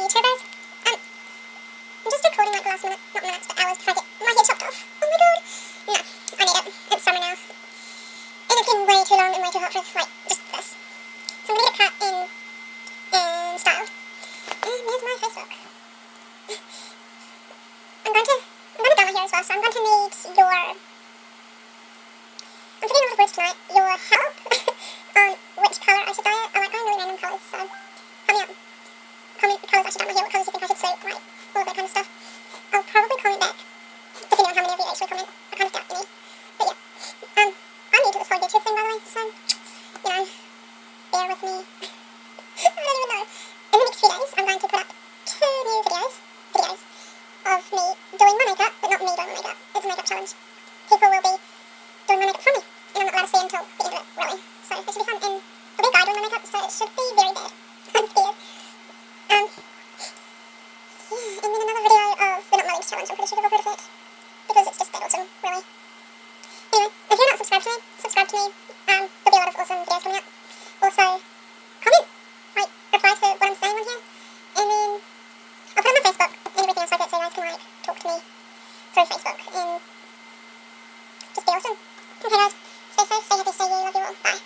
YouTubers. I'm just recording like the last minute, not minutes, but hours to try to get my hair chopped off. Oh my god. No, I need it. It's summer now. And it's getting way too long and way too hot for like just this. So I'm gonna get it cut in style. And here's my Facebook. I'm gonna dye my hair as well, so I'm going to need your, I'm forgetting all the words tonight, your help on which colour I should dye it. I like dyeing really random colours, so help me out. Comment colours I should dye my hair, what colours you think I should suit, like all of that kind of stuff. I'll probably comment back, depending on how many of you actually comment. I kind of doubt any. But yeah. I'm new to this whole YouTube thing, by the way, so, you know, bear with me. I don't even know. In the next few days, I'm going to put up 2 new videos of me doing my makeup, but not me doing my makeup. It's a makeup challenge. People will be doing my makeup for me, and I'm not allowed to see until the end of it, really. So it should be fun, and there'll be a guy doing my makeup, so it should be very bad. I'm scared. Yeah, and then another video of the Not Mullings challenge. I'm pretty sure you've all heard of it, because it's just that awesome, really. Anyway, if you're not subscribed to me, subscribe to me. There'll be a lot of awesome videos coming up. Also, comment, like, reply to what I'm saying on here, and then I'll put it on my Facebook and everything else like that, so you guys can, like, talk to me through Facebook, and just be awesome. Okay guys, stay safe, stay happy, stay you, love you all, bye.